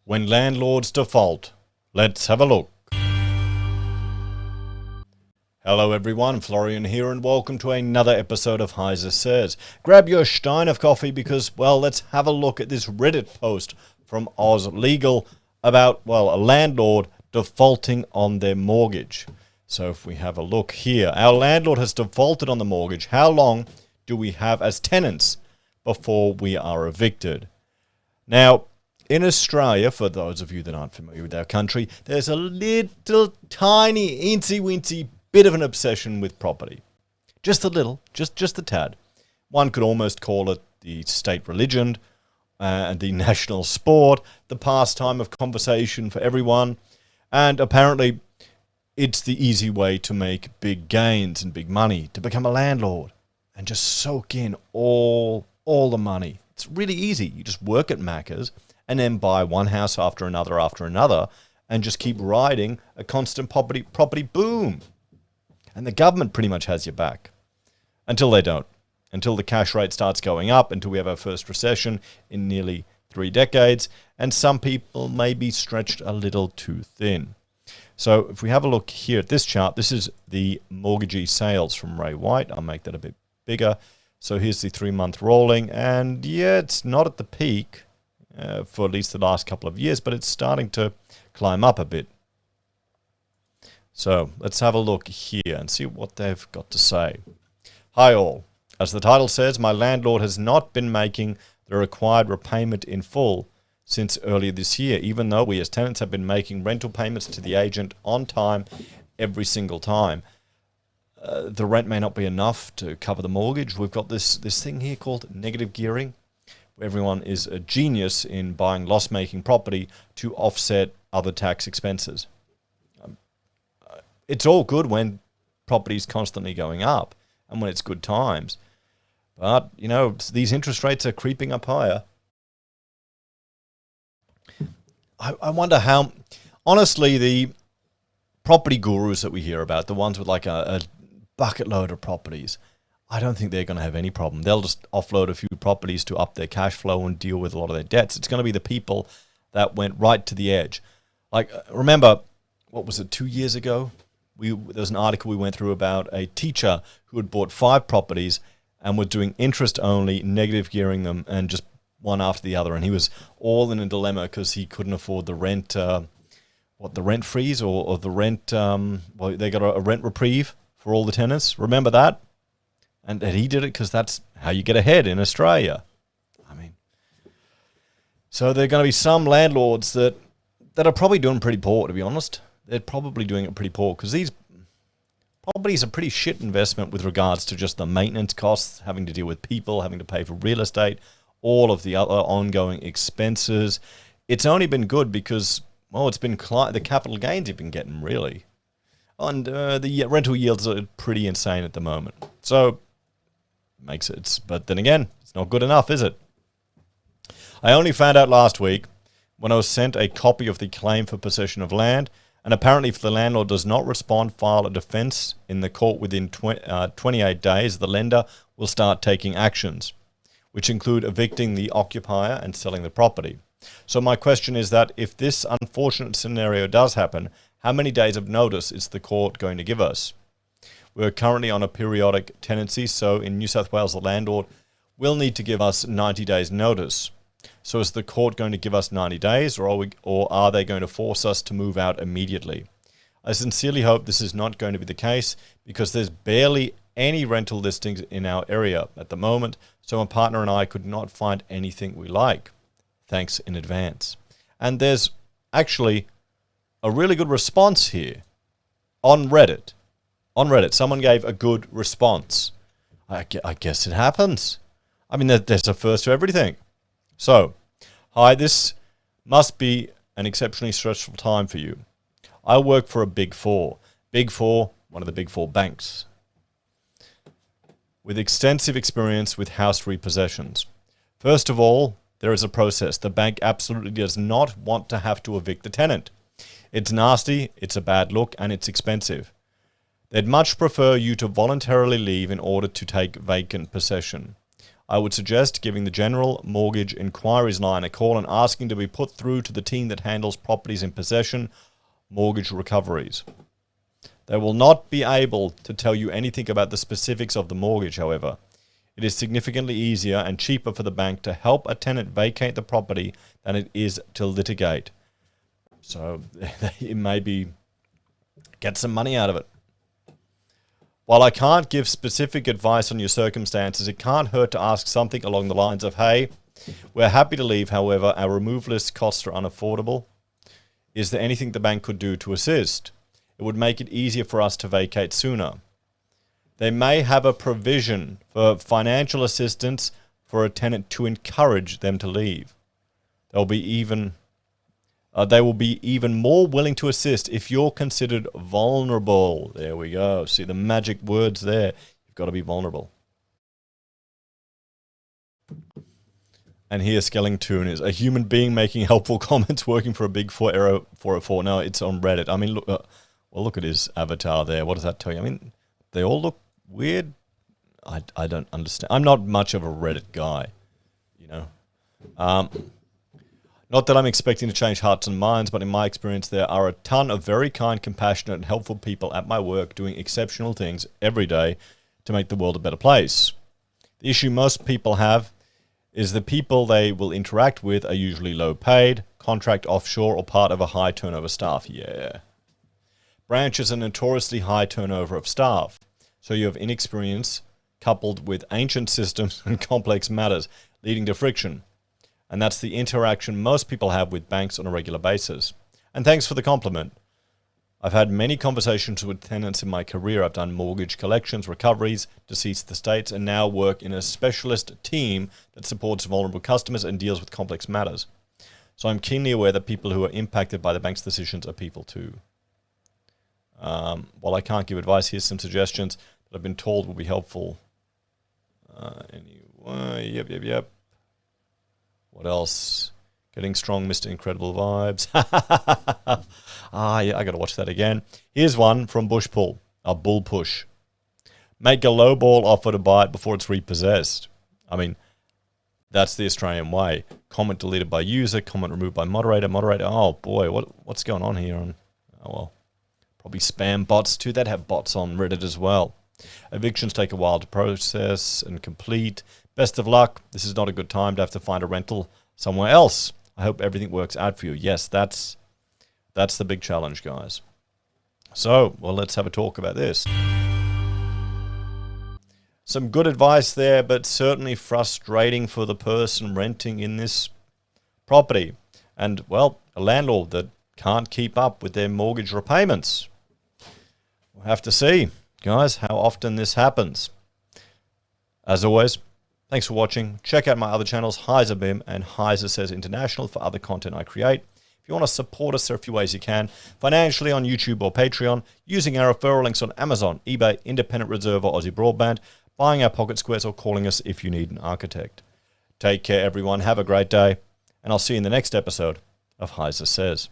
When landlords default. Let's have a look. Hello everyone, Florian here and welcome to another episode of HeiseSays. Grab your stein of coffee because, well, let's have a look at this Reddit post from Oz Legal about, well, a landlord defaulting on their mortgage. So if we have a look here, our landlord has defaulted on the mortgage. How long do we have as tenants before we are evicted? Now, in Australia, for those of you that aren't familiar with our country, there's a little tiny, incy-wincy bit of an obsession with property. Just a little, just a tad. One could almost call it the state religion, and the national sport, the pastime of conversation for everyone, and apparently it's the easy way to make big gains and big money, to become a landlord and just soak in all the money. It's really easy. You just work at Macca's and then buy one house after another, and just keep riding a constant property boom. And the government pretty much has your back. Until they don't. Until the cash rate starts going up, until we have our first recession in nearly 3 decades, and some people may be stretched a little too thin. So if we have a look here at this chart, this is the Mortgagee sales from Ray White. I'll make that a bit bigger. So here's the 3-month rolling, and yeah, it's not at the peak for at least the last couple of years, but it's starting to climb up a bit. So let's have a look here and see what they've got to say. Hi all. As the title says, my landlord has not been making the required repayment in full since earlier this year, even though we as tenants have been making rental payments to the agent on time every single time. The rent may not be enough to cover the mortgage. We've got this thing here called negative gearing, where everyone is a genius in buying loss-making property to offset other tax expenses. It's all good when property's constantly going up and when it's good times. But, you know, these interest rates are creeping up higher. I wonder how, honestly, the property gurus that we hear about, the ones with like a bucket load of properties, I don't think they're going to have any problem. They'll just offload a few properties to up their cash flow and deal with a lot of their debts. It's going to be the people that went right to the edge. Like, remember, what was it, 2 years ago? There was an article we went through about a teacher who had bought 5 properties and was doing interest only, negative gearing them, and just one after the other. And he was all in a dilemma because he couldn't afford the rent, the rent freeze or the rent, they got a rent reprieve for all the tenants. Remember that? And he did it because that's how you get ahead in Australia. I mean, so there are going to be some landlords that are probably doing pretty poor, to be honest. They're probably doing it pretty poor because these properties are pretty shit investment with regards to just the maintenance costs, having to deal with people, having to pay for real estate, all of the other ongoing expenses. It's only been good because, well, it's been the capital gains you've been getting, really. And the rental yields are pretty insane at the moment. So, makes it, but then again, it's not good enough, is it? I only found out last week when I was sent a copy of the claim for possession of land. And apparently if the landlord does not respond, file a defense in the court within 28 days, the lender will start taking actions, which include evicting the occupier and selling the property. So my question is that if this unfortunate scenario does happen, how many days of notice is the court going to give us? We're currently on a periodic tenancy, so in New South Wales, the landlord will need to give us 90 days notice. So is the court going to give us 90 days or are they going to force us to move out immediately? I sincerely hope this is not going to be the case because there's barely any rental listings in our area at the moment, so my partner and I could not find anything we like. Thanks in advance. And there's actually a really good response here on Reddit. On Reddit, someone gave a good response. I guess it happens. I mean, there's a first to everything. So, hi, this must be an exceptionally stressful time for you. I work for a Big Four. Big Four, one of the Big Four banks, with extensive experience with house repossessions. First of all, there is a process. The bank absolutely does not want to have to evict the tenant. It's nasty, it's a bad look, and it's expensive. They'd much prefer you to voluntarily leave in order to take vacant possession. I would suggest giving the General Mortgage Inquiries line a call and asking to be put through to the team that handles properties in possession, mortgage recoveries. They will not be able to tell you anything about the specifics of the mortgage, however. It is significantly easier and cheaper for the bank to help a tenant vacate the property than it is to litigate. So it may be get some money out of it. While I can't give specific advice on your circumstances, it can't hurt to ask something along the lines of, hey, we're happy to leave, however, our removalist costs are unaffordable. Is there anything the bank could do to assist? It would make it easier for us to vacate sooner. They may have a provision for financial assistance for a tenant to encourage them to leave. They will be even more willing to assist if you're considered vulnerable. There we go. See the magic words there. You've got to be vulnerable. And here Skellington is a human being making helpful comments working for a big 404. No, it's on Reddit. I mean, look, well, look at his avatar there. What does that tell you? I mean, they all look weird. I don't understand. I'm not much of a Reddit guy, you know. Not that I'm expecting to change hearts and minds, but in my experience, there are a ton of very kind, compassionate, and helpful people at my work doing exceptional things every day to make the world a better place. The issue most people have is the people they will interact with are usually low paid, contract offshore, or part of a high turnover staff. Yeah. Branches are notoriously high turnover of staff. So you have inexperience coupled with ancient systems and complex matters, leading to friction. And that's the interaction most people have with banks on a regular basis. And thanks for the compliment. I've had many conversations with tenants in my career. I've done mortgage collections, recoveries, deceased estates, and now work in a specialist team that supports vulnerable customers and deals with complex matters. So I'm keenly aware that people who are impacted by the bank's decisions are people too. While I can't give advice, here's some suggestions that I've been told will be helpful. Anyway, yep. What else? Getting strong Mr. Incredible vibes. Yeah, I got to watch that again. Here's one from Bushpull, a bull push. Make a lowball offer to buy it before it's repossessed. I mean, that's the Australian way. Comment deleted by user, comment removed by moderator. Moderator, oh boy, what's going on here? Oh well. Probably spam bots too. They'd have bots on Reddit as well. Evictions take a while to process and complete. Best of luck. This is not a good time to have to find a rental somewhere else. I hope everything works out for you. Yes, that's the big challenge, guys. So, well, let's have a talk about this. Some good advice there, but certainly frustrating for the person renting in this property. And, well, a landlord that can't keep up with their mortgage repayments. We'll have to see, guys, how often this happens. As always, thanks for watching. Check out my other channels, HeiseBim and HeiseSays International, for other content I create. If you want to support us, there are a few ways you can. Financially on YouTube or Patreon, using our referral links on Amazon, eBay, Independent Reserve or AussieBroadband, buying our pocket squares or calling us if you need an architect. Take care, everyone. Have a great day, and I'll see you in the next episode of HeiseSays.